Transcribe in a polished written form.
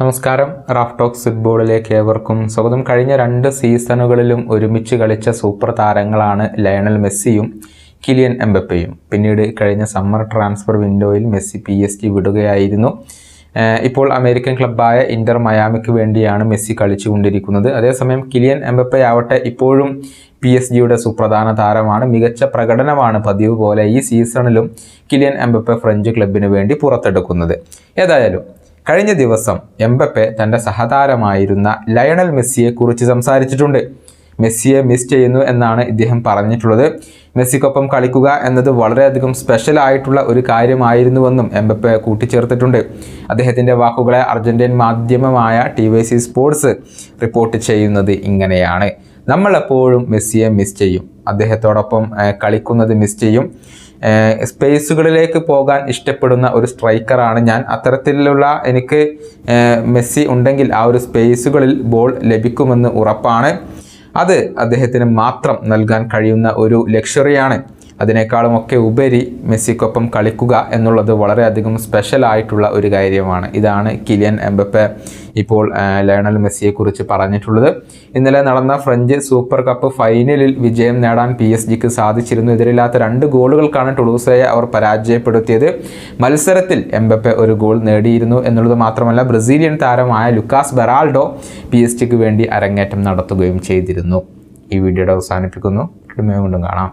നമസ്കാരം. Raf talks ഫുട്ബോളിലേക്ക് ഏവർക്കും സ്വാഗതം. കഴിഞ്ഞ 2 സീസണുകളിലും ഒരുമിച്ച് കളിച്ച സൂപ്പർ താരങ്ങളാണ് ലയണൽ മെസ്സിയും കിലിയൻ എംബപ്പയും. പിന്നീട് കഴിഞ്ഞ സമ്മർ ട്രാൻസ്ഫർ വിൻഡോയിൽ മെസ്സി PSG വിടുകയായിരുന്നു. ഇപ്പോൾ അമേരിക്കൻ ക്ലബ്ബായ ഇന്റർ മയാമിക്ക് വേണ്ടിയാണ് മെസ്സി കളിച്ചുകൊണ്ടിരിക്കുന്നത്. അതേസമയം കിലിയൻ എംബപ്പയാവട്ടെ ഇപ്പോഴും PSG സുപ്രധാന താരമാണ്. മികച്ച പ്രകടനമാണ് പതിവ് പോലെ ഈ സീസണിലും കിലിയൻ എംബപ്പെ ഫ്രഞ്ച് ക്ലബിന് വേണ്ടി പുറത്തെടുക്കുന്നത്. ഏതായാലും കഴിഞ്ഞ ദിവസം എംബപ്പെ തൻ്റെ സഹതാരമായിരുന്ന ലയണൽ മെസ്സിയെ കുറിച്ച് സംസാരിച്ചിട്ടുണ്ട്. മെസ്സിയെ മിസ് ചെയ്യുന്നു എന്നാണ് ഇദ്ദേഹം പറഞ്ഞിട്ടുള്ളത്. മെസ്സിക്കൊപ്പം കളിക്കുക എന്നത് വളരെയധികം സ്പെഷ്യൽ ആയിട്ടുള്ള ഒരു കാര്യമായിരുന്നുവെന്നും എംബപ്പെ കൂട്ടിച്ചേർത്തിട്ടുണ്ട്. അദ്ദേഹത്തിൻ്റെ വാക്കുകളെ അർജന്റീൻ മാധ്യമമായ TVC സ്പോർട്സ് റിപ്പോർട്ട് ചെയ്യുന്നത് ഇങ്ങനെയാണ്: നമ്മളെപ്പോഴും മെസ്സിയെ മിസ് ചെയ്യും, അദ്ദേഹത്തോടൊപ്പം കളിക്കുന്നത് മിസ് ചെയ്യും. സ്പേസുകളിലേക്ക് പോകാൻ ഇഷ്ടപ്പെടുന്ന ഒരു സ്ട്രൈക്കറാണ് ഞാൻ. അത്തരത്തിലുള്ള എനിക്ക് മെസ്സി ഉണ്ടെങ്കിൽ ആ ഒരു സ്പേസുകളിൽ ബോൾ ലഭിക്കുമെന്ന് ഉറപ്പാണ്. അത് അദ്ദേഹത്തിന് മാത്രം നൽകാൻ കഴിയുന്ന ഒരു ലക്ഷറിയാണ്. അതിനേക്കാളുമൊക്കെ ഉപരി മെസ്സിക്കൊപ്പം കളിക്കുക എന്നുള്ളത് വളരെയധികം സ്പെഷ്യൽ ആയിട്ടുള്ള ഒരു കാര്യമാണ്. ഇതാണ് കിലിയൻ എംബപ്പെ ഇപ്പോൾ ലയണൽ മെസ്സിയെക്കുറിച്ച് പറഞ്ഞിട്ടുള്ളത്. ഇന്നലെ നടന്ന ഫ്രഞ്ച് സൂപ്പർ കപ്പ് ഫൈനലിൽ വിജയം നേടാൻ PSG സാധിച്ചിരുന്നു. എതിരില്ലാത്ത 2 ഗോളുകൾക്കാണ് ടുളൂസയെ അവർ പരാജയപ്പെടുത്തിയത്. മത്സരത്തിൽ എംബപ്പെ ഒരു ഗോൾ നേടിയിരുന്നു എന്നുള്ളത് മാത്രമല്ല, ബ്രസീലിയൻ താരമായ ലുക്കാസ് ബെറാൾഡോ PSG വേണ്ടി അരങ്ങേറ്റം നടത്തുകയും ചെയ്തിരുന്നു. ഈ വീഡിയോയുടെ അവസാനിപ്പിക്കുന്നു. വീണ്ടും കാണാം.